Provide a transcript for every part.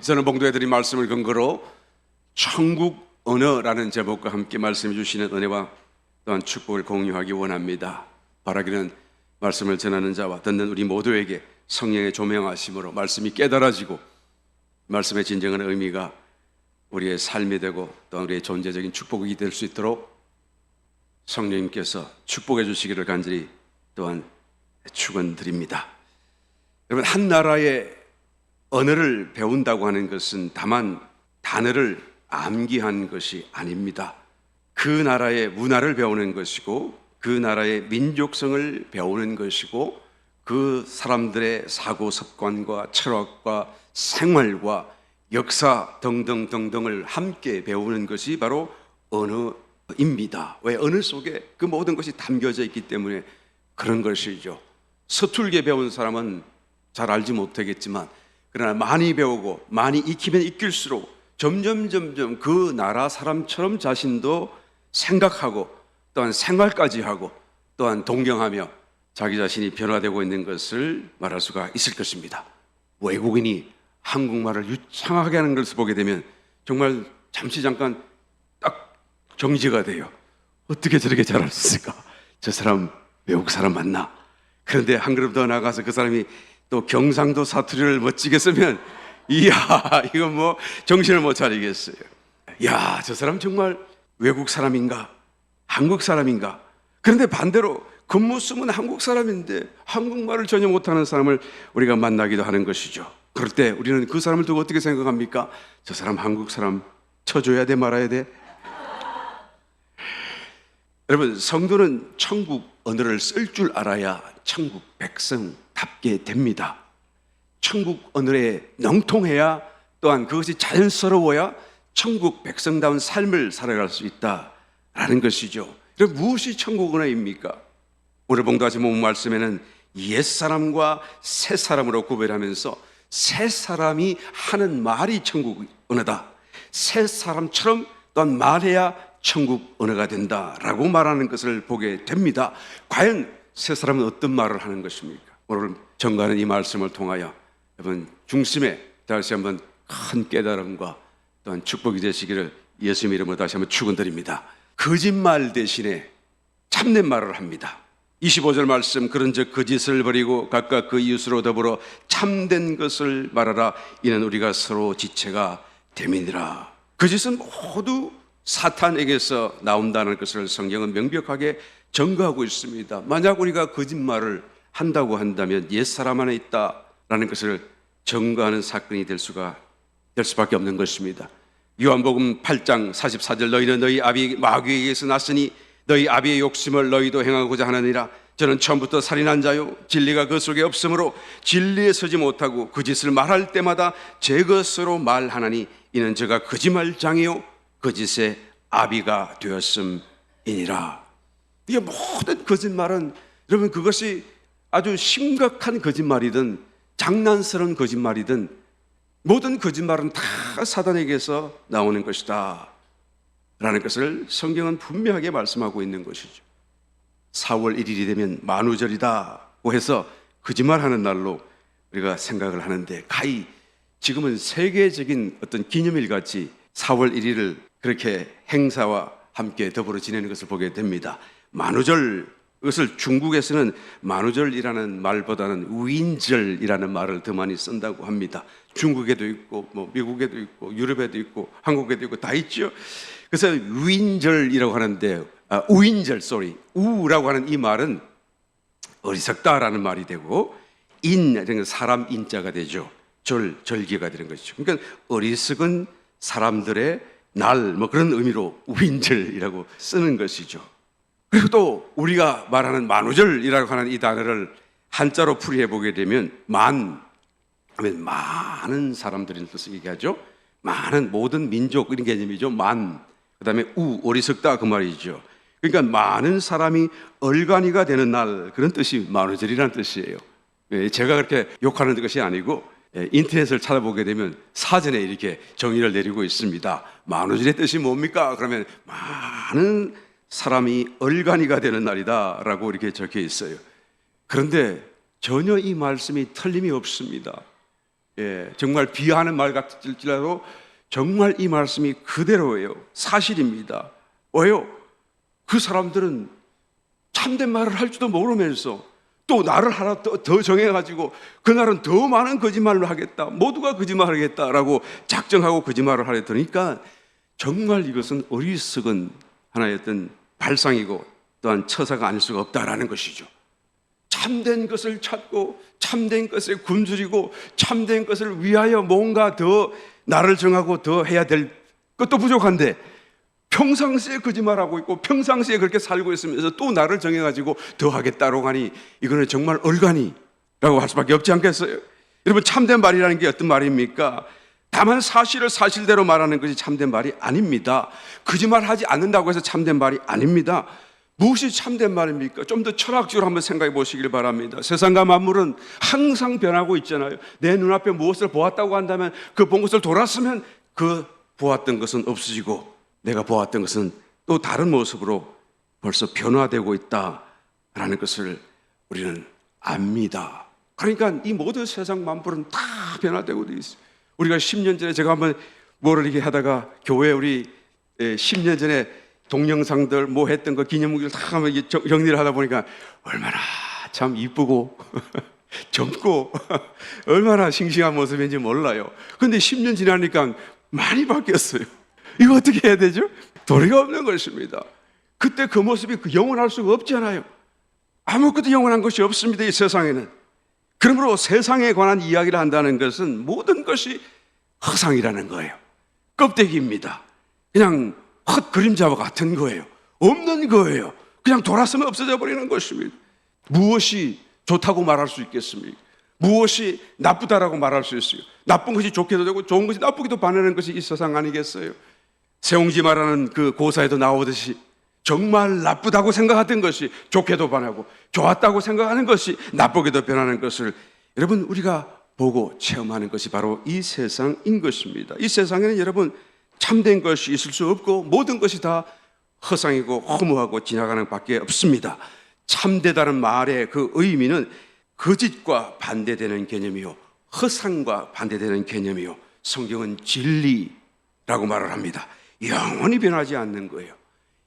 저는 봉도해드린 말씀을 근거로 천국 언어라는 제목과 함께 말씀해 주시는 은혜와 또한 축복을 공유하기 원합니다. 바라기는 말씀을 전하는 자와 듣는 우리 모두에게 성령의 조명하심으로 말씀이 깨달아지고 말씀의 진정한 의미가 우리의 삶이 되고 또한 우리의 존재적인 축복이 될 수 있도록 성령님께서 축복해 주시기를 간절히 또한 축원드립니다. 여러분, 한 나라의 언어를 배운다고 하는 것은 다만 단어를 암기한 것이 아닙니다. 그 나라의 문화를 배우는 것이고 그 나라의 민족성을 배우는 것이고 그 사람들의 사고 습관과 철학과 생활과 역사 등등등등을 함께 배우는 것이 바로 언어입니다. 왜? 언어 속에 그 모든 것이 담겨져 있기 때문에 그런 것이죠. 서툴게 배운 사람은 잘 알지 못하겠지만 그러나 많이 배우고 많이 익히면 익힐수록 점점 그 나라 사람처럼 자신도 생각하고 또한 생활까지 하고 또한 동경하며 자기 자신이 변화되고 있는 것을 말할 수가 있을 것입니다. 외국인이 한국말을 유창하게 하는 것을 보게 되면 정말 잠깐 딱 정지가 돼요. 어떻게 저렇게 잘할 수 있을까? 저 사람 외국 사람 맞나? 그런데 한 걸음 더 나가서 그 사람이 또 경상도 사투리를 멋지게 쓰면 이야, 이건 뭐 정신을 못 차리겠어요. 야, 저 사람 정말 외국 사람인가? 한국 사람인가? 그런데 반대로 겉모습은 한국 사람인데 한국말을 전혀 못하는 사람을 우리가 만나기도 하는 것이죠. 그럴 때 우리는 그 사람을 두고 어떻게 생각합니까? 저 사람 한국 사람 쳐줘야 돼, 말아야 돼? 여러분, 성도는 천국 언어를 쓸 줄 알아야 천국 백성답게 됩니다. 천국 언어에 능통해야 또한 그것이 자연스러워야 천국 백성다운 삶을 살아갈 수 있다라는 것이죠. 그럼 무엇이 천국 언어입니까? 오늘 봉도하신 본 말씀에는 옛사람과 새사람으로 구별하면서 새사람이 하는 말이 천국 언어다. 새사람처럼 또한 말해야 천국 언어가 된다라고 말하는 것을 보게 됩니다. 과연 새사람은 어떤 말을 하는 것입니까? 오늘 전가하는 이 말씀을 통하여 여러분 중심에 다시 한번 큰 깨달음과 또한 축복이 되시기를 예수님 이름으로 다시 한번 축원드립니다. 거짓말 대신에 참된 말을 합니다. 25절 말씀, 그런즉 거짓을 버리고 각각 그 이웃으로 더불어 참된 것을 말하라. 이는 우리가 서로 지체가 됨이니라. 거짓은 모두 사탄에게서 나온다는 것을 성경은 명백하게 증거하고 있습니다. 만약 우리가 거짓말을 한다고 한다면 옛사람 안에 있다라는 것을 증거하는 사건이 될 수밖에 없는 것입니다. 요한복음 8장 44절, 너희는 너희 아비 마귀에게서 났으니 너희 아비의 욕심을 너희도 행하고자 하느니라. 저는 처음부터 살인한 자요 진리가 그 속에 없으므로 진리에 서지 못하고 거짓을 말할 때마다 제 것으로 말하나니 이는 제가 거짓말장이요 거짓의 아비가 되었음이니라. 이 모든 거짓말은 여러분 그것이 아주 심각한 거짓말이든 장난스러운 거짓말이든 모든 거짓말은 다 사단에게서 나오는 것이다 라는 것을 성경은 분명하게 말씀하고 있는 것이죠. 4월 1일이 되면 만우절이다고 해서 거짓말하는 날로 우리가 생각을 하는데 가히 지금은 세계적인 어떤 기념일 같이 4월 1일을 그렇게 행사와 함께 더불어 지내는 것을 보게 됩니다. 만우절, 이것을 중국에서는 만우절이라는 말보다는 우인절이라는 말을 더 많이 쓴다고 합니다. 중국에도 있고 뭐 미국에도 있고 유럽에도 있고 한국에도 있고 다 있죠. 그래서 우인절이라고 하는데 우라고 하는 이 말은 어리석다라는 말이 되고 인, 사람 인자가 되죠. 절기가 되는 것이죠. 그러니까 어리석은 사람들의 날 뭐 그런 의미로 우인절이라고 쓰는 것이죠. 그리고 또 우리가 말하는 만우절이라고 하는 이 단어를 한자로 풀이해 보게 되면 만 하면 많은 사람들인 뜻을 얘기하죠. 많은 모든 민족 이런 개념이죠. 만, 그 다음에 어리석다 그 말이죠. 그러니까 많은 사람이 얼간이가 되는 날, 그런 뜻이 만우절이라는 뜻이에요. 제가 그렇게 욕하는 것이 아니고 인터넷을 찾아보게 되면 사전에 이렇게 정의를 내리고 있습니다. 만우절의 뜻이 뭡니까? 그러면 많은 사람이 얼간이가 되는 날이다 라고 이렇게 적혀 있어요. 그런데 전혀 이 말씀이 틀림이 없습니다. 정말 비하하는 말 같을지라도 정말 이 말씀이 그대로예요. 사실입니다. 왜요? 그 사람들은 참된 말을 할 줄도 모르면서 또 나를 하나 더 정해가지고 그날은 더 많은 거짓말을 하겠다, 모두가 거짓말을 하겠다라고 작정하고 거짓말을 하려 드니까 정말 이것은 어리석은 하나의 어떤 발상이고 또한 처사가 아닐 수가 없다라는 것이죠. 참된 것을 찾고 참된 것에 굶주리고 참된 것을 위하여 뭔가 더 나를 정하고 더 해야 될 것도 부족한데 평상시에 거짓말하고 있고 평상시에 그렇게 살고 있으면서 또 나를 정해가지고 더 하겠다고 하니 이거는 정말 얼간이라고 할 수밖에 없지 않겠어요? 여러분, 참된 말이라는 게 어떤 말입니까? 다만 사실을 사실대로 말하는 것이 참된 말이 아닙니다. 거짓말하지 않는다고 해서 참된 말이 아닙니다. 무엇이 참된 말입니까? 좀 더 철학적으로 한번 생각해 보시길 바랍니다. 세상과 만물은 항상 변하고 있잖아요. 내 눈앞에 무엇을 보았다고 한다면 그 본 것을 돌았으면 그 보았던 것은 없어지고 내가 보았던 것은 또 다른 모습으로 벌써 변화되고 있다라는 것을 우리는 압니다. 그러니까 이 모든 세상 만물은 다 변화되고 있어요. 우리가 10년 전에 제가 한번 뭐를 이렇게 하다가 교회 우리 10년 전에 동영상들 뭐 했던 거 기념물들 다 정리를 하다 보니까 얼마나 참 이쁘고 젊고 얼마나 싱싱한 모습인지 몰라요. 그런데 10년 지나니까 많이 바뀌었어요. 이거 어떻게 해야 되죠? 도리가 없는 것입니다. 그때 그 모습이 영원할 수가 없잖아요. 아무것도 영원한 것이 없습니다, 이 세상에는. 그러므로 세상에 관한 이야기를 한다는 것은 모든 것이 허상이라는 거예요. 껍데기입니다. 그냥 헛 그림자와 같은 거예요. 없는 거예요. 그냥 돌았으면 없어져 버리는 것입니다. 무엇이 좋다고 말할 수 있겠습니까? 무엇이 나쁘다라고 말할 수 있어요? 나쁜 것이 좋게도 되고 좋은 것이 나쁘게도 반하는 것이 이 세상 아니겠어요? 세옹지 말하는 그 고사에도 나오듯이 정말 나쁘다고 생각하던 것이 좋게도 반하고 좋았다고 생각하는 것이 나쁘게도 변하는 것을 여러분 우리가 보고 체험하는 것이 바로 이 세상인 것입니다. 이 세상에는 여러분 참된 것이 있을 수 없고 모든 것이 다 허상이고 허무하고 지나가는 밖에 없습니다. 참되다는 말의 그 의미는 거짓과 반대되는 개념이요 허상과 반대되는 개념이요 성경은 진리라고 말을 합니다. 영원히 변하지 않는 거예요.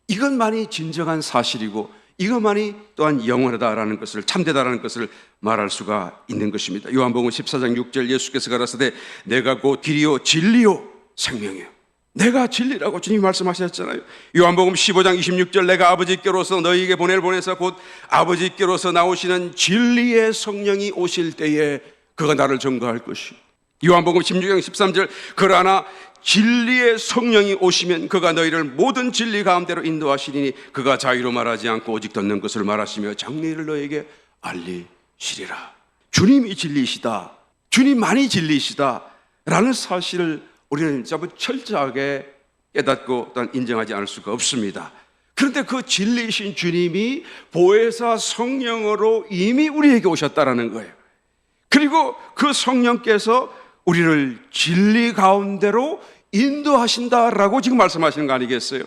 이것만이 진정한 사실이고 이것만이 또한 영원하다라는 것을 참되다라는 것을 말할 수가 있는 것입니다. 요한복음 14장 6절 예수께서 가라사대 내가 곧 길이요 진리요 생명이요. 내가 진리라고 주님이 말씀하셨잖아요. 요한복음 15장 26절 내가 아버지께로서 너희에게 보내서 곧 아버지께로서 나오시는 진리의 성령이 오실 때에 그가 나를 증거할 것이요. 요한복음 16장 13절 그러나 진리의 성령이 오시면 그가 너희를 모든 진리 가운데로 인도하시리니 그가 자유로 말하지 않고 오직 듣는 것을 말하시며 장래를 너희에게 알리시리라. 주님이 진리시다, 주님만이 진리시다 라는 사실을 우리는 전부 철저하게 깨닫고 또한 인정하지 않을 수가 없습니다. 그런데 그 진리이신 주님이 보혜사 성령으로 이미 우리에게 오셨다라는 거예요. 그리고 그 성령께서 우리를 진리 가운데로 인도하신다라고 지금 말씀하시는 거 아니겠어요?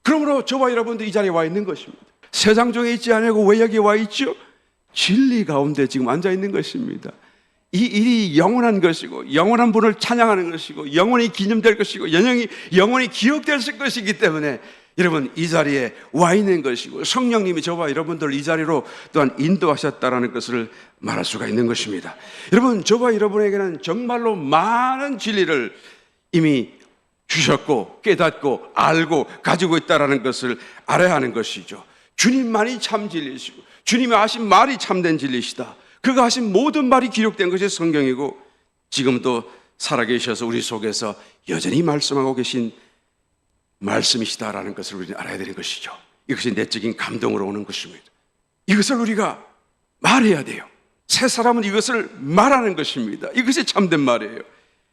그러므로 저와 여러분도 이 자리에 와 있는 것입니다. 세상 중에 있지 않고 왜 여기 와 있죠? 진리 가운데 지금 앉아 있는 것입니다. 이 일이 영원한 것이고 영원한 분을 찬양하는 것이고 영원히 기념될 것이고 영원히 기억될 것이기 때문에 여러분 이 자리에 와 있는 것이고 성령님이 저와 여러분들 이 자리로 또한 인도하셨다라는 것을 말할 수가 있는 것입니다. 여러분 저와 여러분에게는 정말로 많은 진리를 이미 주셨고 깨닫고 알고 가지고 있다라는 것을 알아야 하는 것이죠. 주님만이 참 진리시고 주님이 하신 말이 참된 진리시다. 그가 하신 모든 말이 기록된 것이 성경이고 지금도 살아계셔서 우리 속에서 여전히 말씀하고 계신 말씀이시다라는 것을 우리는 알아야 되는 것이죠. 이것이 내적인 감동으로 오는 것입니다. 이것을 우리가 말해야 돼요. 새 사람은 이것을 말하는 것입니다. 이것이 참된 말이에요.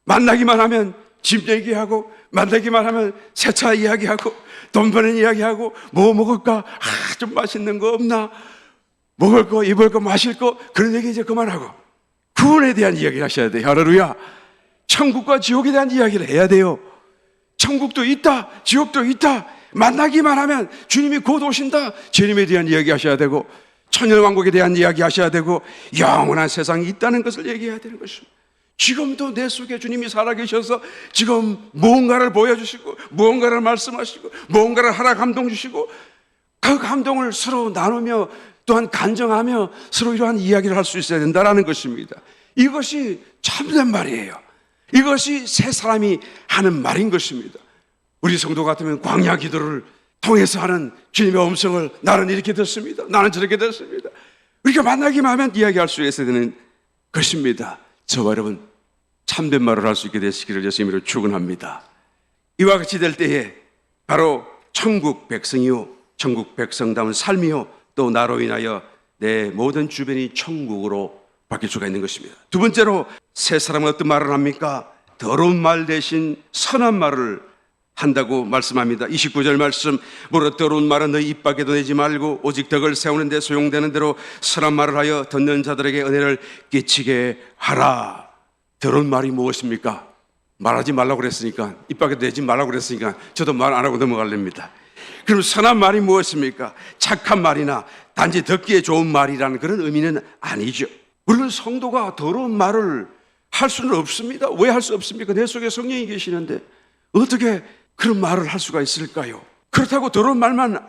만나기만 하면 집 얘기하고 만나기만 하면 새 차 이야기하고 돈 버는 이야기하고 뭐 먹을까? 좀 맛있는 거 없나? 먹을 거, 입을 거, 마실 거 그런 얘기 이제 그만하고 구원에 대한 이야기를 하셔야 돼요. 할렐루야. 천국과 지옥에 대한 이야기를 해야 돼요. 천국도 있다, 지옥도 있다. 만나기만 하면 주님이 곧 오신다. 주님에 대한 이야기 하셔야 되고 천년왕국에 대한 이야기 하셔야 되고 영원한 세상이 있다는 것을 얘기해야 되는 것입니다. 지금도 내 속에 주님이 살아계셔서 지금 무언가를 보여주시고 무언가를 말씀하시고 무언가를 하라 감동 주시고 그 감동을 서로 나누며 또한 간정하며 서로 이러한 이야기를 할 수 있어야 된다는 것입니다. 이것이 참된 말이에요. 이것이 새 사람이 하는 말인 것입니다. 우리 성도 같으면 광야 기도를 통해서 하는 주님의 음성을 나는 이렇게 듣습니다. 나는 저렇게 듣습니다. 우리가 만나기만 하면 이야기할 수 있어야 되는 것입니다. 저와 여러분 참된 말을 할 수 있게 되시기를 예수님으로 축원합니다. 이와 같이 될 때에 바로 천국 백성이요 천국 백성다운 삶이요 또 나로 인하여 내 모든 주변이 천국으로 바뀔 수가 있는 것입니다. 두 번째로 새 사람은 어떤 말을 합니까? 더러운 말 대신 선한 말을 한다고 말씀합니다. 29절 말씀, 무릇 더러운 말은 너희 입 밖에도 내지 말고 오직 덕을 세우는 데 소용되는 대로 선한 말을 하여 듣는 자들에게 은혜를 끼치게 하라. 더러운 말이 무엇입니까? 말하지 말라고 그랬으니까, 입 밖에도 내지 말라고 그랬으니까 저도 말 안 하고 넘어가렵니다. 그럼 선한 말이 무엇입니까? 착한 말이나 단지 듣기에 좋은 말이라는 그런 의미는 아니죠. 물론 성도가 더러운 말을 할 수는 없습니다. 왜 할 수 없습니까? 내 속에 성령이 계시는데 어떻게 그런 말을 할 수가 있을까요? 그렇다고 더러운 말만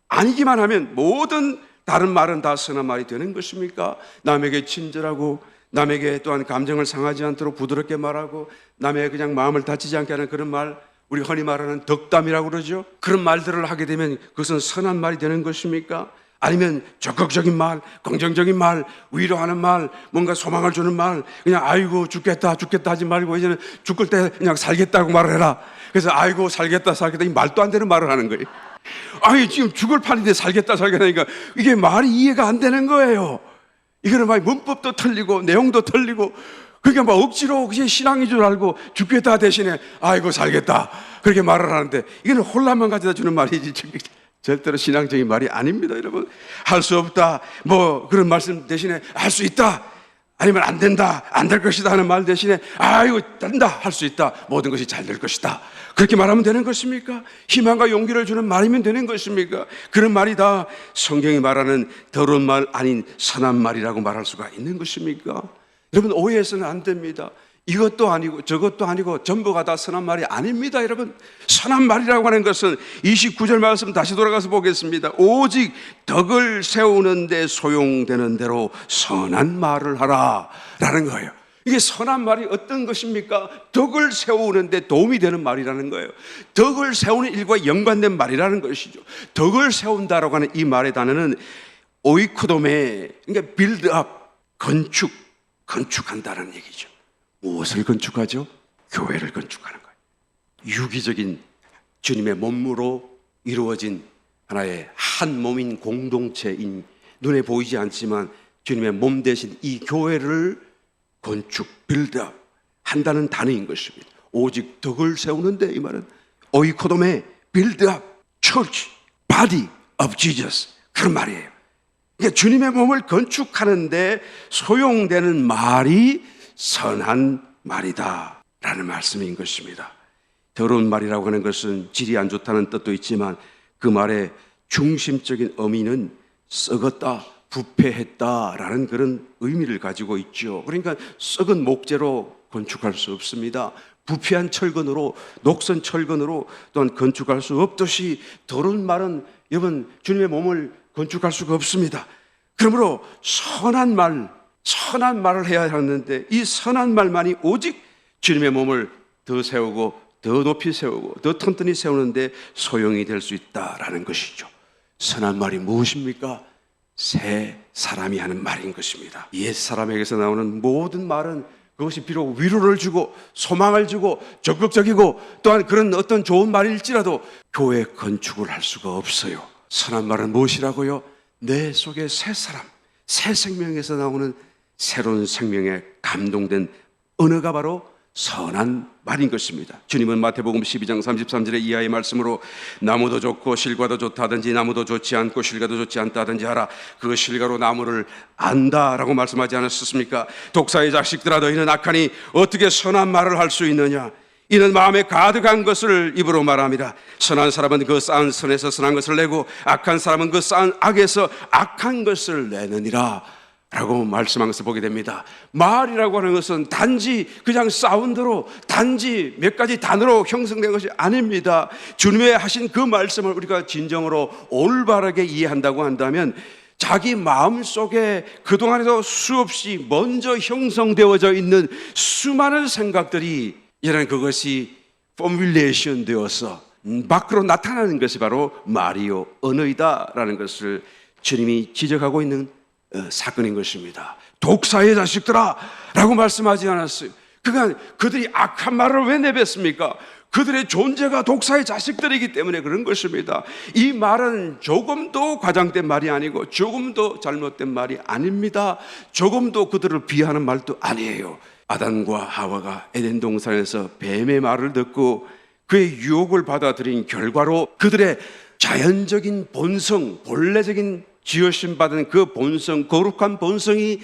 아니기만 하면 모든 다른 말은 다 선한 말이 되는 것입니까? 남에게 친절하고 남에게 또한 감정을 상하지 않도록 부드럽게 말하고 남의 그냥 마음을 다치지 않게 하는 그런 말, 우리 흔히 말하는 덕담이라고 그러죠. 그런 말들을 하게 되면 그것은 선한 말이 되는 것입니까? 아니면 적극적인 말, 긍정적인 말, 위로하는 말, 뭔가 소망을 주는 말, 그냥 아이고 죽겠다 하지 말고 이제는 죽을 때 그냥 살겠다고 말을 해라. 그래서 아이고 살겠다 이 말도 안 되는 말을 하는 거예요. 아니 지금 죽을 판인데 살겠다 하니까 이게 말이 이해가 안 되는 거예요. 이거는 막 문법도 틀리고 내용도 틀리고 그러니까 막 억지로 그게 신앙인 줄 알고 죽겠다 대신에 아이고 살겠다 그렇게 말을 하는데 이거는 혼란만 가져다 주는 말이지 절대로 신앙적인 말이 아닙니다. 여러분, 할 수 없다 뭐 그런 말씀 대신에 할 수 있다 아니면 안 된다 안 될 것이다 하는 말 대신에 아이고 된다 할 수 있다 모든 것이 잘 될 것이다 그렇게 말하면 되는 것입니까? 희망과 용기를 주는 말이면 되는 것입니까? 그런 말이 다 성경이 말하는 더러운 말 아닌 선한 말이라고 말할 수가 있는 것입니까? 여러분, 오해해서는 안 됩니다. 이것도 아니고 저것도 아니고 전부가 다 선한 말이 아닙니다. 여러분, 선한 말이라고 하는 것은 29절 말씀 다시 돌아가서 보겠습니다. 오직 덕을 세우는 데 소용되는 대로 선한 말을 하라 라는 거예요. 이게 선한 말이 어떤 것입니까? 덕을 세우는 데 도움이 되는 말이라는 거예요. 덕을 세우는 일과 연관된 말이라는 것이죠. 덕을 세운다라고 하는 이 말의 단어는 오이코도메, 그러니까 빌드업, 건축한다는 얘기죠. 무엇을 건축하죠? 교회를 건축하는 거예요. 유기적인 주님의 몸으로 이루어진 하나의 한 몸인 공동체인 눈에 보이지 않지만 주님의 몸 대신 이 교회를 건축, 빌드업 한다는 단어인 것입니다. 오직 덕을 세우는데 이 말은 오이코돔의 빌드업, church, body of Jesus 그런 말이에요. 그러니까 주님의 몸을 건축하는데 소용되는 말이 선한 말이다 라는 말씀인 것입니다. 더러운 말이라고 하는 것은 질이 안 좋다는 뜻도 있지만 그 말의 중심적인 의미는 썩었다, 부패했다라는 그런 의미를 가지고 있죠. 그러니까 썩은 목재로 건축할 수 없습니다. 부패한 철근으로, 녹슨 철근으로 또한 건축할 수 없듯이 더러운 말은 여러분 주님의 몸을 건축할 수가 없습니다. 그러므로 선한 말을 해야 하는데 이 선한 말만이 오직 주님의 몸을 더 세우고 더 높이 세우고 더 튼튼히 세우는데 소용이 될 수 있다라는 것이죠. 선한 말이 무엇입니까? 새 사람이 하는 말인 것입니다. 옛 사람에게서 나오는 모든 말은 그것이 비록 위로를 주고 소망을 주고 적극적이고 또한 그런 어떤 좋은 말일지라도 교회 건축을 할 수가 없어요. 선한 말은 무엇이라고요? 내 속에 새 사람, 새 생명에서 나오는 새로운 생명에 감동된 언어가 바로 선한 말인 것입니다. 주님은 마태복음 12장 33절의 이하의 말씀으로 나무도 좋고 실과도 좋다든지 나무도 좋지 않고 실과도 좋지 않다든지 하라. 그 실과로 나무를 안다라고 말씀하지 않았습니까? 독사의 자식들아 너희는 악하니 어떻게 선한 말을 할 수 있느냐? 이는 마음에 가득한 것을 입으로 말합니다. 선한 사람은 그 쌓은 선에서 선한 것을 내고 악한 사람은 그 쌓은 악에서 악한 것을 내느니라 라고 말씀하면서 보게 됩니다. 말이라고 하는 것은 단지 그냥 사운드로, 단지 몇 가지 단어로 형성된 것이 아닙니다. 주님의 하신 그 말씀을 우리가 진정으로 올바르게 이해한다고 한다면 자기 마음속에 그동안에도 수없이 먼저 형성되어져 있는 수많은 생각들이 이제는 그것이 포뮬레이션 되어서 밖으로 나타나는 것이 바로 말이요 언어이다라는 것을 주님이 지적하고 있는 사건인 것입니다. 독사의 자식들아 라고 말씀하지 않았어요. 그러니까 그들이 악한 말을 왜 내뱉습니까? 그들의 존재가 독사의 자식들이기 때문에 그런 것입니다. 이 말은 조금도 과장된 말이 아니고 조금도 잘못된 말이 아닙니다. 조금도 그들을 비하하는 말도 아니에요. 아담과 하와가 에덴 동산에서 뱀의 말을 듣고 그의 유혹을 받아들인 결과로 그들의 자연적인 본성, 본래적인 지으심 받은 그 본성, 거룩한 본성이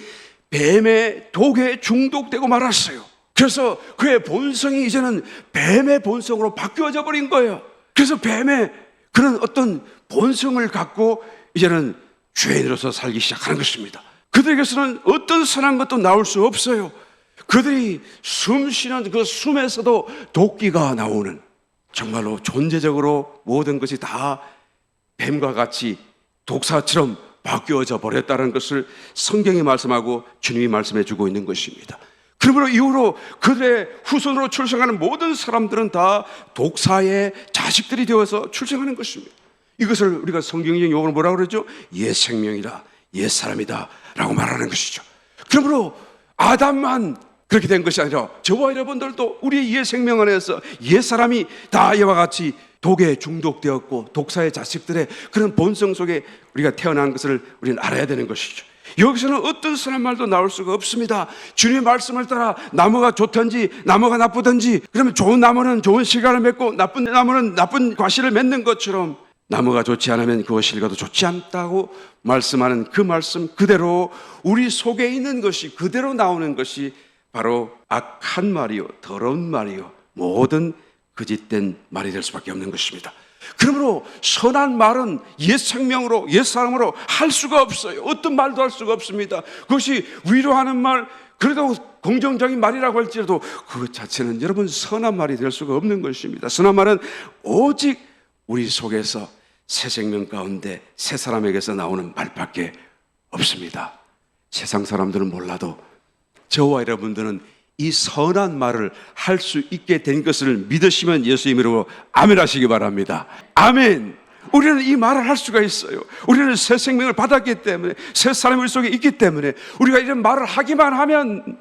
뱀의 독에 중독되고 말았어요. 그래서 그의 본성이 이제는 뱀의 본성으로 바뀌어져 버린 거예요. 그래서 뱀의 그런 어떤 본성을 갖고 이제는 죄인으로서 살기 시작하는 것입니다. 그들에게서는 어떤 선한 것도 나올 수 없어요. 그들이 숨 쉬는 그 숨에서도 도끼가 나오는, 정말로 존재적으로 모든 것이 다 뱀과 같이 독사처럼 바뀌어져 버렸다는 것을 성경이 말씀하고 주님이 말씀해 주고 있는 것입니다. 그러므로 이후로 그들의 후손으로 출생하는 모든 사람들은 다 독사의 자식들이 되어서 출생하는 것입니다. 이것을 우리가 성경적 용어로 뭐라고 그러죠? 옛 생명이다, 옛 사람이다 라고 말하는 것이죠. 그러므로 아담만 그렇게 된 것이 아니라 저와 여러분들도 우리의 옛 생명 안에서 옛 사람이 다 이와 같이 독에 중독되었고 독사의 자식들의 그런 본성 속에 우리가 태어난 것을 우리는 알아야 되는 것이죠. 여기서는 어떤 선한 말도 나올 수가 없습니다. 주님의 말씀을 따라 나무가 좋든지 나무가 나쁘든지, 그러면 좋은 나무는 좋은 실과를 맺고 나쁜 나무는 나쁜 과실을 맺는 것처럼 나무가 좋지 않으면 그 실과도 좋지 않다고 말씀하는 그 말씀 그대로 우리 속에 있는 것이 그대로 나오는 것이 바로 악한 말이요, 더러운 말이요, 모든 거짓된 말이 될 수밖에 없는 것입니다. 그러므로 선한 말은 옛 생명으로, 옛 사람으로 할 수가 없어요. 어떤 말도 할 수가 없습니다. 그것이 위로하는 말, 그래도 긍정적인 말이라고 할지라도 그 자체는 여러분 선한 말이 될 수가 없는 것입니다. 선한 말은 오직 우리 속에서 새 생명 가운데 새 사람에게서 나오는 말밖에 없습니다. 세상 사람들은 몰라도 저와 여러분들은 이 선한 말을 할 수 있게 된 것을 믿으시면 예수 이름으로 아멘 하시기 바랍니다. 아멘. 우리는 이 말을 할 수가 있어요. 우리는 새 생명을 받았기 때문에, 새 사람이 우리 속에 있기 때문에 우리가 이런 말을 하기만 하면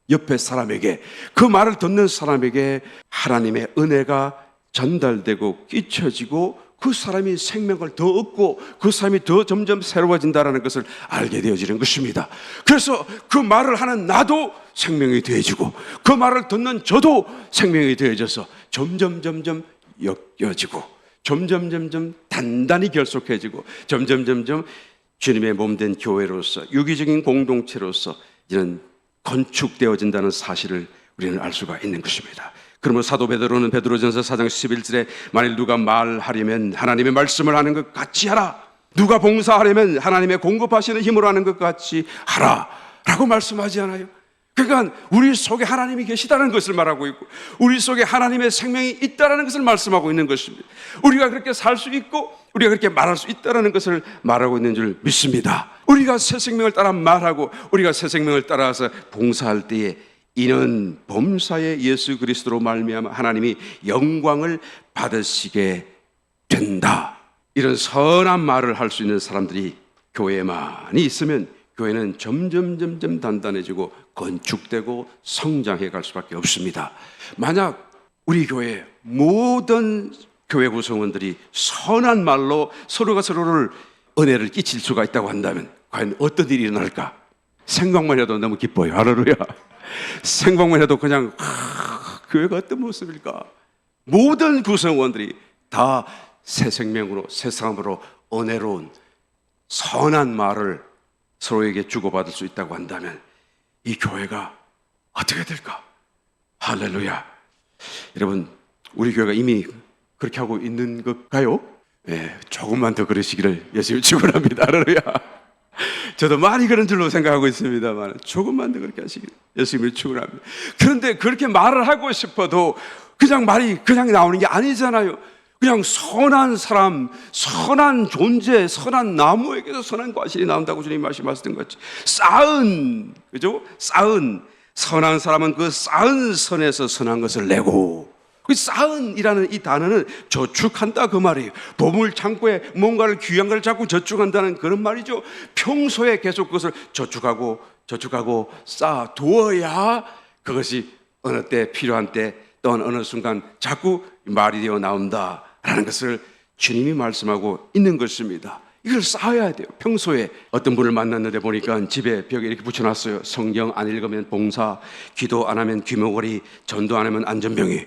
옆에 사람에게, 그 말을 듣는 사람에게 하나님의 은혜가 전달되고 끼쳐지고 그 사람이 생명을 더 얻고 그 사람이 더 점점 새로워진다는 것을 알게 되어지는 것입니다. 그래서 그 말을 하는 나도 생명이 되어지고 그 말을 듣는 저도 생명이 되어져서 점점 엮여지고 점점 단단히 결속해지고 점점 주님의 몸된 교회로서 유기적인 공동체로서 이런 건축되어진다는 사실을 우리는 알 수가 있는 것입니다. 그러면 사도 베드로는 베드로전서 4장 11절에 만일 누가 말하려면 하나님의 말씀을 하는 것 같이 하라, 누가 봉사하려면 하나님의 공급하시는 힘으로 하는 것 같이 하라 라고 말씀하지 않아요? 그러니까 우리 속에 하나님이 계시다는 것을 말하고 있고 우리 속에 하나님의 생명이 있다는 것을 말씀하고 있는 것입니다. 우리가 그렇게 살 수 있고 우리가 그렇게 말할 수 있다는 것을 말하고 있는 줄 믿습니다. 우리가 새 생명을 따라 말하고 우리가 새 생명을 따라서 봉사할 때에 이는 범사의 예수 그리스도로 말미암아 하나님이 영광을 받으시게 된다. 이런 선한 말을 할 수 있는 사람들이 교회만이 있으면 교회는 점점 단단해지고 건축되고 성장해 갈 수밖에 없습니다. 만약 우리 교회 모든 교회 구성원들이 선한 말로 서로가 서로를 은혜를 끼칠 수가 있다고 한다면 과연 어떤 일이 일어날까? 생각만 해도 너무 기뻐요. 할렐루야. 생각만 해도 그냥 교회가 어떤 모습일까? 모든 구성원들이 다 새 생명으로 새 사람으로 은혜로운 선한 말을 서로에게 주고받을 수 있다고 한다면 이 교회가 어떻게 될까? 할렐루야. 여러분, 우리 교회가 이미 그렇게 하고 있는 것가요? 네, 조금만 더 그러시기를 예수님 축원합니다. 할렐루야. 저도 많이 그런 줄로 생각하고 있습니다만 조금만 더 그렇게 하시길 예수님을 축원합니다. 그런데 그렇게 말을 하고 싶어도 그냥 말이 그냥 나오는 게 아니잖아요. 그냥 선한 사람, 선한 존재, 선한 나무에게서 선한 과실이 나온다고 주님 말씀하셨던 거죠. 쌓은, 그죠? 쌓은 선한 사람은 그 쌓은 선에서 선한 것을 내고, 그 쌓은이라는 이 단어는 저축한다 그 말이에요. 보물 창고에 뭔가를 귀한 걸 자꾸 저축한다는 그런 말이죠. 평소에 계속 그것을 저축하고 쌓아 두어야 그것이 어느 때 필요한 때 또한 어느 순간 자꾸 말이 되어 나온다라는 것을 주님이 말씀하고 있는 것입니다. 이걸 쌓아야 돼요. 평소에 어떤 분을 만났는데 보니까 집에 벽에 이렇게 붙여놨어요. 성경 안 읽으면 봉사, 기도 안 하면 귀머거리, 전도 안 하면 안전병이.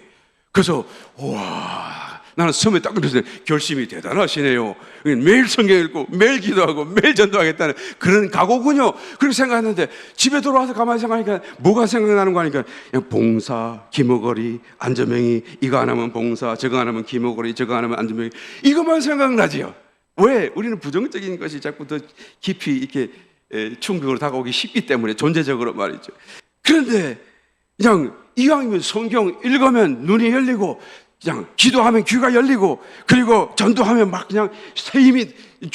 그래서 와, 나는 처음에 딱 그랬어요. 결심이 대단하시네요. 매일 성경 읽고 매일 기도하고 매일 전도하겠다는 그런 각오군요. 그렇게 생각했는데 집에 돌아와서 가만히 생각하니까 뭐가 생각나는 거 아니까 그냥 봉사, 기머거리, 안전병이, 이거 안 하면 봉사, 저거 안 하면 기머거리, 저거 안 하면 안전병이, 이것만 생각나지요. 왜? 우리는 부정적인 것이 자꾸 더 깊이 이렇게 충격으로 다가오기 쉽기 때문에, 존재적으로 말이죠. 그런데 그냥 이왕이면 성경 읽으면 눈이 열리고, 그냥 기도하면 귀가 열리고, 그리고 전도하면 막 그냥 새 힘이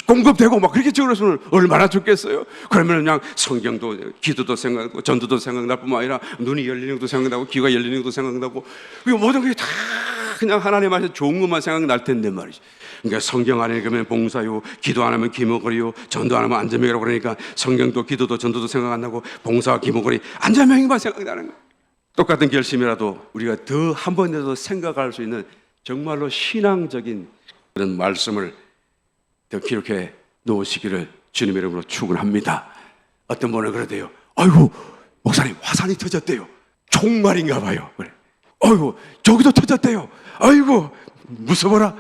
공급되고 막 그렇게 적으면 얼마나 좋겠어요? 그러면 그냥 성경도, 기도도 생각나고, 전도도 생각날 뿐만 아니라 눈이 열리는 것도 생각나고, 귀가 열리는 것도 생각나고, 그리고 모든 게 다 그냥 하나님 앞에서 좋은 것만 생각날 텐데 말이죠. 그러니까 성경 안 읽으면 봉사요, 기도 안 하면 기머거리요, 전도 안 하면 안전병이라고 그러니까 성경도 기도도 전도도 생각 안 나고 봉사와 기머거리, 안전병이만 생각나는 거예요. 똑같은 결심이라도 우리가 더 한 번이라도 생각할 수 있는 정말로 신앙적인 그런 말씀을 더 기록해 놓으시기를 주님의 이름으로 축원합니다. 어떤 분은 그러대요. 아이고 목사님 화산이 터졌대요. 종말인가 봐요. 그래. 아이고 저기도 터졌대요. 아이고 무서워라.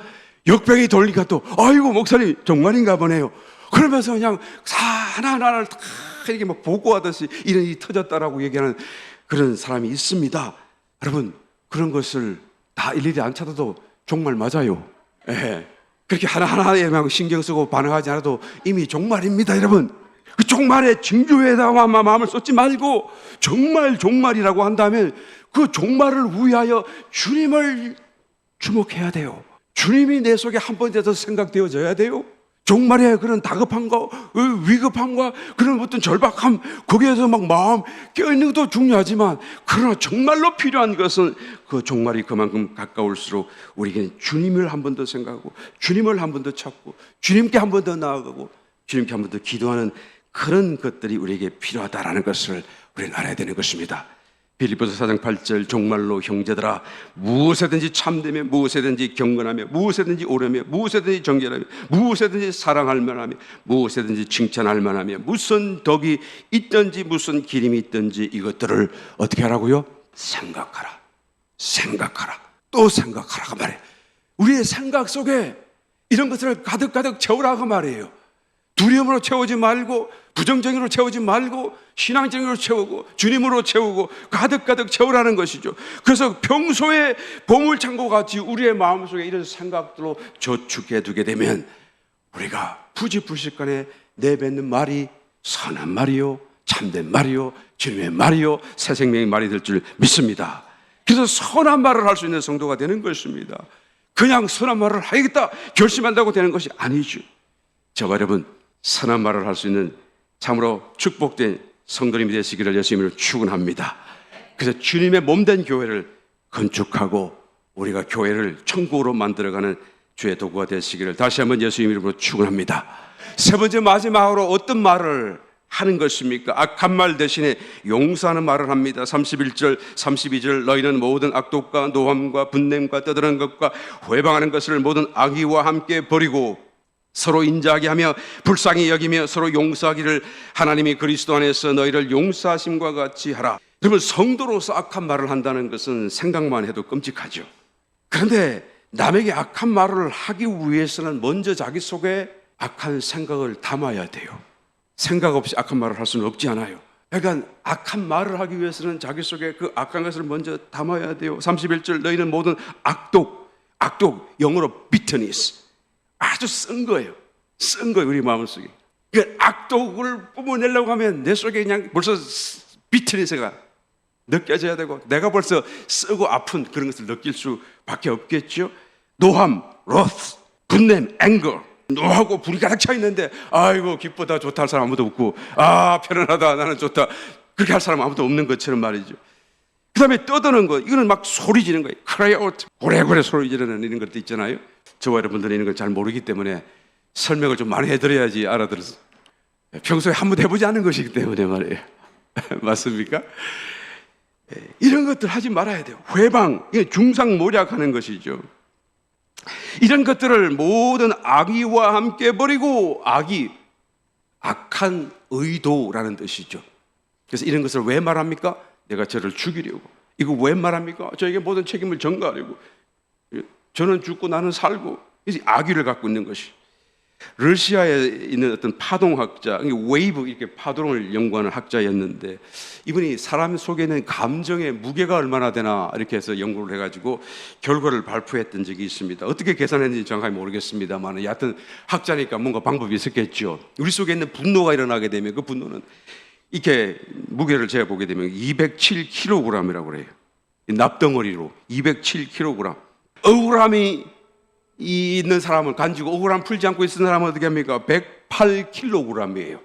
역병이 돌리니까 또 아이고 목사님 종말인가 보네요. 그러면서 그냥 하나하나를 다 이렇게 막 보고하듯이 이런 일이 터졌다라고 얘기하는 그런 사람이 있습니다. 여러분 그런 것을 다 일일이 안 찾아도 종말 맞아요. 예. 그렇게 하나하나에 신경 쓰고 반응하지 않아도 이미 종말입니다. 여러분 그 종말의 징조에다가 마음을 쏟지 말고, 정말 종말이라고 한다면 그 종말을 위하여 주님을 주목해야 돼요. 주님이 내 속에 한 번이라도 생각되어져야 돼요. 종말의 그런 다급함과 위급함과 그런 어떤 절박함, 거기에서 막 마음 깨어있는 것도 중요하지만, 그러나 정말로 필요한 것은 그 종말이 그만큼 가까울수록 우리에게는 주님을 한 번 더 생각하고, 주님을 한 번 더 찾고, 주님께 한 번 더 나아가고, 주님께 한 번 더 기도하는 그런 것들이 우리에게 필요하다라는 것을 우리는 알아야 되는 것입니다. 빌립보서 4장 8절, 종말로 형제들아 무엇에든지 참되며 무엇에든지 경건하며 무엇에든지 오래며 무엇에든지 정결하며 무엇에든지 사랑할 만하며 무엇에든지 칭찬할 만하며 무슨 덕이 있든지 무슨 기림이 있든지 이것들을 어떻게 하라고요? 생각하라. 또 생각하라고 말해요. 우리의 생각 속에 이런 것들을 가득가득 채우라고 말이에요. 두려움으로 채우지 말고, 부정적으로 채우지 말고, 신앙적으로 채우고, 주님으로 채우고, 가득가득 채우라는 것이죠. 그래서 평소에 보물창고같이 우리의 마음속에 이런 생각들로 저축해 두게 되면 우리가 부지불식간에 내뱉는 말이 선한 말이요, 참된 말이요, 주님의 말이요, 새 생명의 말이 될 줄 믿습니다. 그래서 선한 말을 할 수 있는 성도가 되는 것입니다. 그냥 선한 말을 하겠다 결심한다고 되는 것이 아니죠. 저와 여러분, 선한 말을 할 수 있는 참으로 축복된 성도님이 되시기를 예수님으로 축원합니다. 그래서 주님의 몸된 교회를 건축하고 우리가 교회를 천국으로 만들어가는 주의 도구가 되시기를 다시 한번 예수님 이름으로 축원합니다. 세 번째, 마지막으로 어떤 말을 하는 것입니까? 악한 말 대신에 용서하는 말을 합니다. 31절, 32절, 너희는 모든 악독과 노함과 분냄과 떠드는 것과 회방하는 것을 모든 악의와 함께 버리고 서로 인자하게 하며 불쌍히 여기며 서로 용서하기를 하나님이 그리스도 안에서 너희를 용서하심과 같이 하라. 여러분, 성도로서 악한 말을 한다는 것은 생각만 해도 끔찍하죠. 그런데 남에게 악한 말을 하기 위해서는 먼저 자기 속에 악한 생각을 담아야 돼요. 생각 없이 악한 말을 할 수는 없지 않아요. 그러니까 악한 말을 하기 위해서는 자기 속에 그 악한 것을 먼저 담아야 돼요. 31절, 너희는 모든 악독, 영어로 bitterness, 아주 쓴 거예요. 우리 마음속에. 그 악독을 뿜어내려고 하면 내 속에 그냥 벌써 비트니스가 느껴져야 되고 내가 벌써 쓰고 아픈 그런 것을 느낄 수밖에 없겠죠. 노함, 로스, 분냄, 앵거, 노하고 불이 가득 차 있는데 아이고 기쁘다 좋다 할 사람 아무도 없고 아 편안하다 나는 좋다 그렇게 할 사람 아무도 없는 것처럼 말이죠. 그 다음에 떠드는 거 이거는 막 소리 지르는 거예요. cry out 고래고래 소리 지르는 이런 것도 있잖아요. 저와 여러분들은 이런 걸 잘 모르기 때문에 설명을 좀 많이 해드려야지 알아들어서 평소에 한 번도 해보지 않은 것이기 때문에 말이에요. 맞습니까? 이런 것들 하지 말아야 돼요. 회방, 중상모략하는 것이죠. 이런 것들을 모든 악의와 함께 버리고 악이 악한 의도라는 뜻이죠. 그래서 이런 것을 왜 말합니까? 내가 저를 죽이려고. 이거 왜 말합니까? 저에게 모든 책임을 전가하려고. 저는 죽고 나는 살고. 이제 악의를 갖고 있는 것이. 러시아에 있는 어떤 파동학자, 웨이브 이렇게 파동을 연구하는 학자였는데 이분이 사람 속에 있는 감정의 무게가 얼마나 되나 이렇게 해서 연구를 해가지고 결과를 발표했던 적이 있습니다. 어떻게 계산했는지 정확하게 모르겠습니다만 여하튼 학자니까 뭔가 방법이 있었겠죠. 우리 속에 있는 분노가 일어나게 되면 그 분노는 이렇게 무게를 재보게 되면 207kg이라고 그래요. 납덩어리로 207kg. 억울함이 있는 사람을 가지고 억울함 풀지 않고 있는 사람은 어떻게 합니까? 108kg이에요.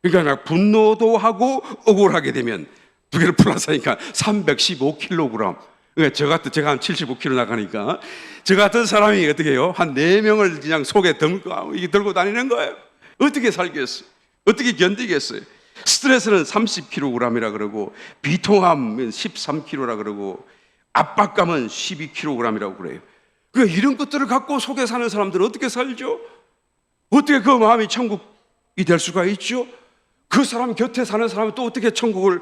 그러니까 분노도 하고 억울하게 되면 두 개를 플러스 하니까 315kg. 그러니까 제가 한 75kg 나가니까 저 같은 사람이 어떻게 해요? 한 4명을 그냥 속에 들고 다니는 거예요. 어떻게 살겠어요? 어떻게 견디겠어요? 스트레스는 30kg이라 그러고 비통함은 13kg라 그러고 압박감은 12kg이라고 그래요. 그러니까 이런 것들을 갖고 속에 사는 사람들은 어떻게 살죠? 어떻게 그 마음이 천국이 될 수가 있죠? 그 사람 곁에 사는 사람은 또 어떻게 천국을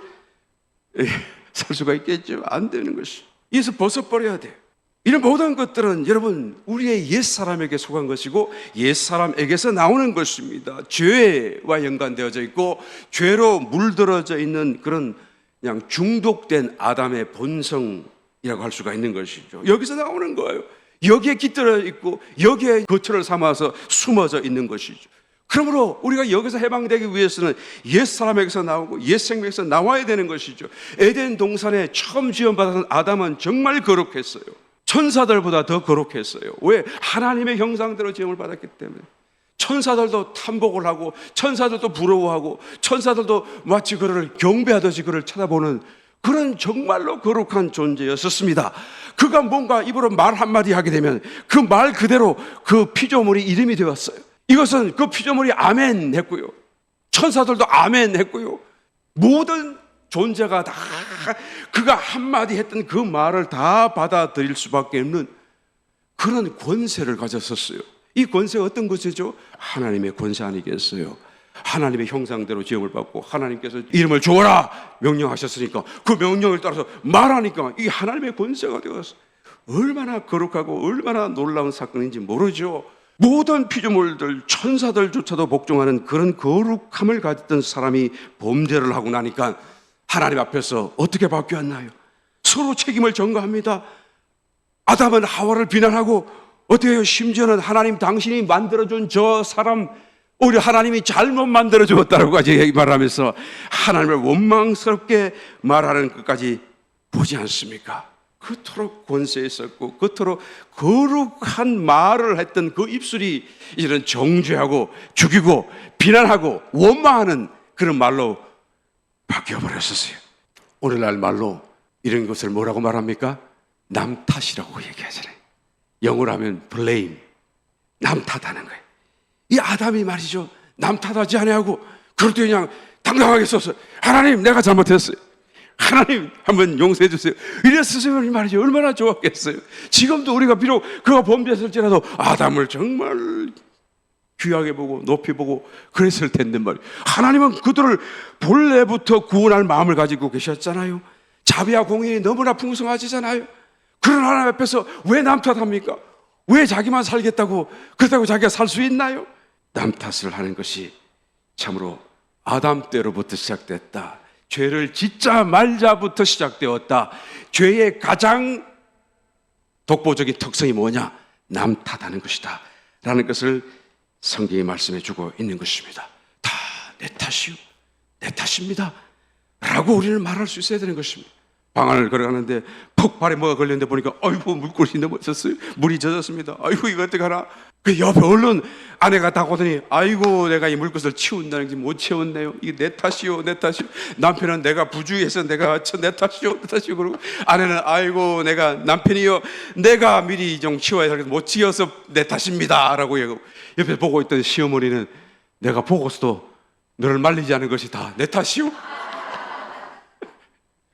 살 수가 있겠죠? 안 되는 것이. 이에서 벗어버려야 돼요. 이런 모든 것들은 여러분 우리의 옛사람에게 속한 것이고 옛사람에게서 나오는 것입니다. 죄와 연관되어져 있고 죄로 물들어져 있는 그런 그냥 중독된 아담의 본성이라고 할 수가 있는 것이죠. 여기서 나오는 거예요. 여기에 깃들어 있고 여기에 거처를 삼아서 숨어져 있는 것이죠. 그러므로 우리가 여기서 해방되기 위해서는 옛사람에게서 나오고 옛생명에서 나와야 되는 것이죠. 에덴 동산에 처음 지원받은 아담은 정말 거룩했어요. 천사들보다 더 거룩했어요. 왜? 하나님의 형상대로 지음을 받았기 때문에. 천사들도 탐복을 하고 천사들도 부러워하고 천사들도 마치 그를 경배하듯이 그를 쳐다보는 그런 정말로 거룩한 존재였었습니다. 그가 뭔가 입으로 말 한마디 하게 되면 그 말 그대로 그 피조물이 이름이 되었어요. 이것은 그 피조물이 아멘 했고요. 천사들도 아멘 했고요. 모든 존재가 다 그가 한마디 했던 그 말을 다 받아들일 수밖에 없는 그런 권세를 가졌었어요. 이 권세가 어떤 권세죠? 하나님의 권세 아니겠어요? 하나님의 형상대로 지음을 받고 하나님께서 이름을 주어라 명령하셨으니까 그 명령을 따라서 말하니까 이게 하나님의 권세가 되었어요. 얼마나 거룩하고 얼마나 놀라운 사건인지 모르죠. 모든 피조물들 천사들조차도 복종하는 그런 거룩함을 가졌던 사람이 범죄를 하고 나니까 하나님 앞에서 어떻게 바뀌었나요? 서로 책임을 전가합니다. 아담은 하와를 비난하고 어떻게 해요? 심지어는 하나님 당신이 만들어준 저 사람 오히려 하나님이 잘못 만들어 주었다고까지 말하면서 하나님을 원망스럽게 말하는 것까지 보지 않습니까? 그토록 권세 있었고 그토록 거룩한 말을 했던 그 입술이 이제는 정죄하고 죽이고 비난하고 원망하는 그런 말로 바뀌어버렸었어요. 오늘날 말로 이런 것을 뭐라고 말합니까? 남 탓이라고 얘기하잖아요. 영어로 하면 blame, 남 탓하는 거예요. 이 아담이 말이죠. 남 탓하지 아니하고 그럴 때 그냥 당당하게 써서 하나님 내가 잘못했어요. 하나님 한번 용서해 주세요. 이랬으면 말이죠. 얼마나 좋았겠어요. 지금도 우리가 비록 그가 범죄했을지라도 아담을 정말 귀하게 보고 높이 보고 그랬을 텐데 말이에요. 하나님은 그들을 본래부터 구원할 마음을 가지고 계셨잖아요. 자비와 공의는 너무나 풍성하시잖아요. 그런 하나님 앞에서 왜 남 탓합니까? 왜 자기만 살겠다고 그렇다고 자기가 살 수 있나요? 남 탓을 하는 것이 참으로 아담 때로부터 시작됐다. 죄를 짓자 말자부터 시작되었다. 죄의 가장 독보적인 특성이 뭐냐? 남 탓하는 것이다 라는 것을 성경이 말씀해 주고 있는 것입니다. 내 탓이요, 내 탓입니다 라고 우리는 말할 수 있어야 되는 것입니다. 방 안을 걸어가는데 푹 발에 뭐가 걸렸는데 보니까 아이고 물꼬리 넘어졌어요. 물이 젖었습니다. 아이고 이거 어떡하나. 그 옆에 얼른 아내가 다가오더니 아이고 내가 이 물것을 치운다는 게 못 치웠네요. 이게 내 탓이요, 내 탓이요. 남편은 내가 부주의해서 내가 내 탓이요, 내 탓이요. 그러고 아내는 아이고 내가 남편이요, 내가 미리 좀 치워야 해서 못 치워서 내 탓입니다 라고 얘기하고, 옆에 보고 있던 시어머니는 내가 보고서도 너를 말리지 않은 것이 다 내 탓이요.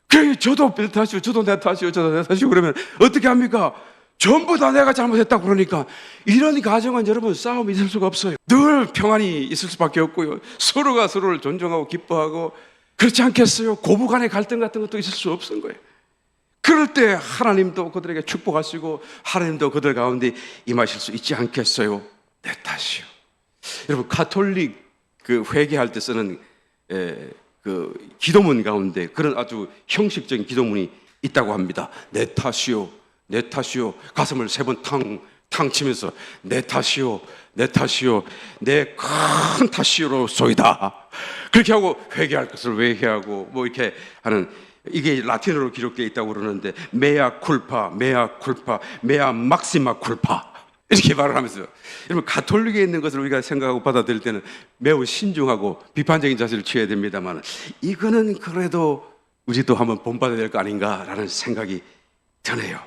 그래, 저도 내 탓이요, 저도 내 탓이요, 저도 내 탓이요. 그러면 어떻게 합니까? 전부 다 내가 잘못했다고 그러니까 이런 가정은 여러분 싸움이 있을 수가 없어요. 늘 평안이 있을 수밖에 없고요. 서로가 서로를 존중하고 기뻐하고, 그렇지 않겠어요? 고부간의 갈등 같은 것도 있을 수 없는 거예요. 그럴 때 하나님도 그들에게 축복하시고 하나님도 그들 가운데 임하실 수 있지 않겠어요? 내 탓이요. 여러분 가톨릭 그 회개할 때 쓰는 그 기도문 가운데 그런 아주 형식적인 기도문이 있다고 합니다. 내 탓이요, 내 탓이요. 가슴을 3번 탕 치면서 내 탓이요, 내 탓이요, 내 큰 탓이로소이다. 그렇게 하고 회개할 것을 회개하고 뭐 이렇게 하는, 이게 라틴어로 기록되어 있다고 그러는데 메아 쿨파, 메아 쿨파, 메아 막시마 쿨파 이렇게 말을 하면서, 여러분 가톨릭에 있는 것을 우리가 생각하고 받아들일 때는 매우 신중하고 비판적인 자세를 취해야 됩니다만, 이거는 그래도 우리도 한번 본받아야 될 거 아닌가라는 생각이 드네요.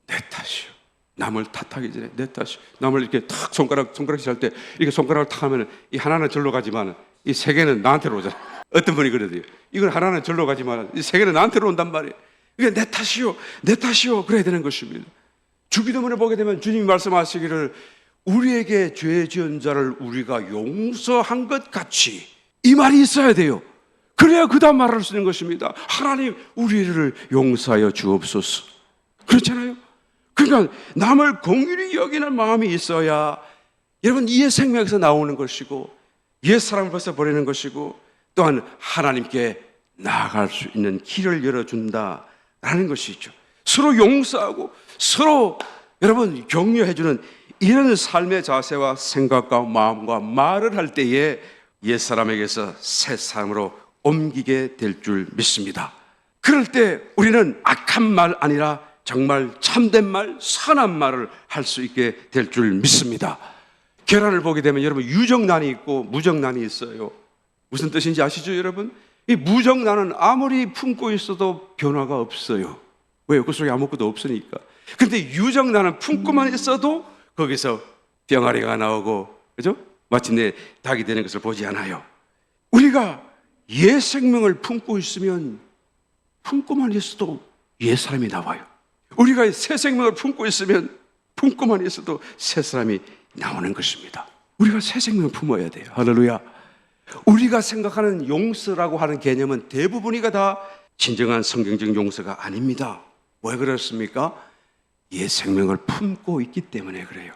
내 탓이요. 남을 탓하기 전에 내 탓이요. 남을 이렇게 탁 손가락질 할 때 이렇게 손가락을 탁 하면 이 하나는 절로 가지만 이 3개는 나한테로 오잖아. 어떤 분이 그러대요. 이건 하나는 절로 가지만 이 3개는 나한테로 온단 말이에요. 이게 내 탓이요, 내 탓이요. 그래야 되는 것입니다. 주기도문을 보게 되면 주님이 말씀하시기를 우리에게 죄 지은 자를 우리가 용서한 것 같이, 이 말이 있어야 돼요. 그래야 그 다음 말할 수 있는 것입니다. 하나님 우리를 용서하여 주옵소서. 그렇잖아요. 그러니까 남을 공유히 여기는 마음이 있어야 여러분 이의 생명에서 나오는 것이고 옛 사람을 벗어버리는 것이고 또한 하나님께 나아갈 수 있는 길을 열어준다라는 것이죠. 서로 용서하고 서로 여러분 격려해주는 이런 삶의 자세와 생각과 마음과 말을 할 때에 옛 사람에게서 새 사람으로 옮기게 될 줄 믿습니다. 그럴 때 우리는 악한 말 아니라 정말 참된 말, 선한 말을 할 수 있게 될 줄 믿습니다. 계란을 보게 되면 여러분 유정란이 있고 무정란이 있어요. 무슨 뜻인지 아시죠 여러분? 이 무정란은 아무리 품고 있어도 변화가 없어요. 왜요? 그 속에 아무것도 없으니까. 근데 유정란은 품고만 있어도 거기서 병아리가 나오고, 그죠? 마침내 닭이 되는 것을 보지 않아요. 우리가 옛 생명을 품고 있으면 품고만 있어도 옛 사람이 나와요. 우리가 새 생명을 품고 있으면 품고만 있어도 새 사람이 나오는 것입니다. 우리가 새 생명을 품어야 돼요. 할렐루야. 우리가 생각하는 용서라고 하는 개념은 대부분이가 다 진정한 성경적 용서가 아닙니다. 왜 그렇습니까? 옛 생명을 품고 있기 때문에 그래요.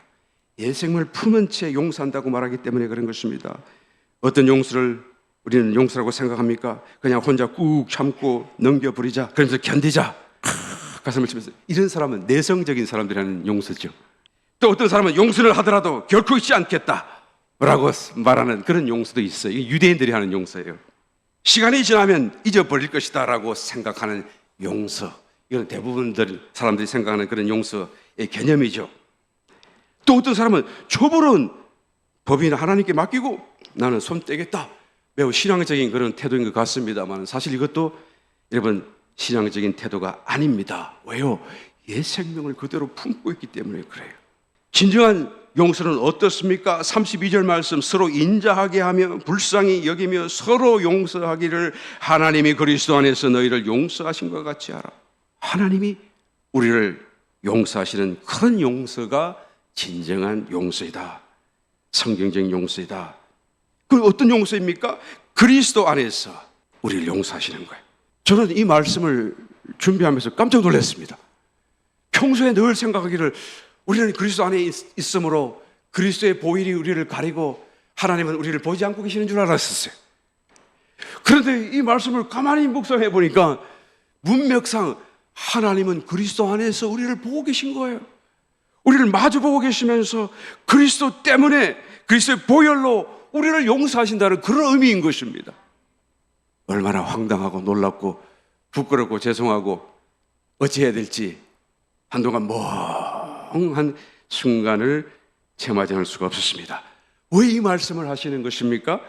옛 생명을 품은 채 용서한다고 말하기 때문에 그런 것입니다. 어떤 용서를 우리는 용서라고 생각합니까? 그냥 혼자 꾹 참고 넘겨버리자, 그러면서 견디자, 가슴을 치면서, 이런 사람은 내성적인 사람들이라는 용서죠. 또 어떤 사람은 용서를 하더라도 결코 잊지 않겠다라고 말하는 그런 용서도 있어요. 이게 유대인들이 하는 용서예요. 시간이 지나면 잊어버릴 것이다라고 생각하는 용서, 이건 대부분들 사람들이 생각하는 그런 용서의 개념이죠. 또 어떤 사람은 초벌은 법이나 하나님께 맡기고 나는 손 떼겠다, 매우 신앙적인 그런 태도인 것 같습니다만 사실 이것도 여러분 신앙적인 태도가 아닙니다. 왜요? 옛 생명을 그대로 품고 있기 때문에 그래요. 진정한 용서는 어떻습니까? 32절 말씀, 서로 인자하게 하며 불쌍히 여기며 서로 용서하기를 하나님이 그리스도 안에서 너희를 용서하신 것 같이 하라. 하나님이 우리를 용서하시는 그런 용서가 진정한 용서이다. 성경적인 용서이다. 그 어떤 용서입니까? 그리스도 안에서 우리를 용서하시는 거예요. 저는 이 말씀을 준비하면서 깜짝 놀랐습니다. 평소에 늘 생각하기를 우리는 그리스도 안에 있으므로 그리스도의 보혈이 우리를 가리고 하나님은 우리를 보지 않고 계시는 줄 알았었어요. 그런데 이 말씀을 가만히 묵상해 보니까 문맥상 하나님은 그리스도 안에서 우리를 보고 계신 거예요. 우리를 마주 보고 계시면서 그리스도 때문에, 그리스도의 보혈로 우리를 용서하신다는 그런 의미인 것입니다. 얼마나 황당하고 놀랍고 부끄럽고 죄송하고 어찌해야 될지 한동안 멍한 순간을 체험하지 않을 수가 없었습니다. 왜 이 말씀을 하시는 것입니까?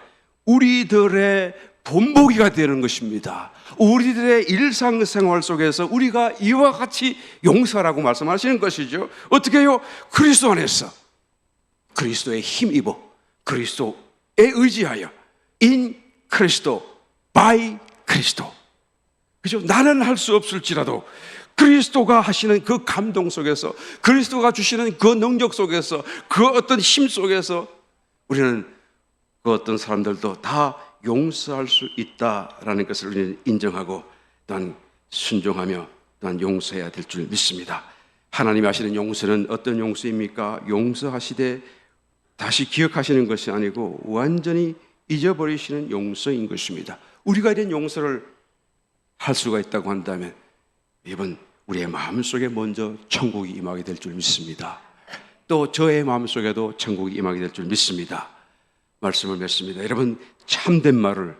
우리들의 본보기가 되는 것입니다. 우리들의 일상생활 속에서 우리가 이와 같이 용서라고 말씀하시는 것이죠. 어떻게 해요? 그리스도 안에서 그리스도에 힘입어 그리스도에 의지하여 in 그리스도 by 그리스도. 그죠? 나는 할 수 없을지라도 그리스도가 하시는 그 감동 속에서 그리스도가 주시는 그 능력 속에서 그 어떤 힘 속에서 우리는 그 어떤 사람들도 다 용서할 수 있다라는 것을 우리는 인정하고 또한 순종하며 또한 용서해야 될 줄 믿습니다. 하나님이 하시는 용서는 어떤 용서입니까? 용서하시되 다시 기억하시는 것이 아니고 완전히 잊어버리시는 용서인 것입니다. 우리가 이런 용서를 할 수가 있다고 한다면 이번 우리의 마음속에 먼저 천국이 임하게 될 줄 믿습니다. 또 저의 마음속에도 천국이 임하게 될 줄 믿습니다. 말씀을 맺습니다. 여러분, 참된 말을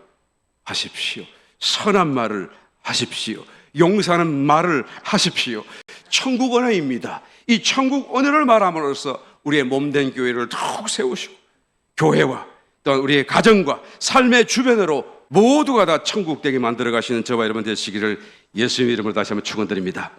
하십시오. 선한 말을 하십시오. 용서하는 말을 하십시오. 천국 언어입니다. 이 천국 언어를 말함으로써 우리의 몸된 교회를 더욱 세우시고 교회와 또한 우리의 가정과 삶의 주변으로 모두가 다 천국 되게 만들어 가시는 저와 여러분 되시기를 예수님의 이름으로 다시 한번 축원드립니다.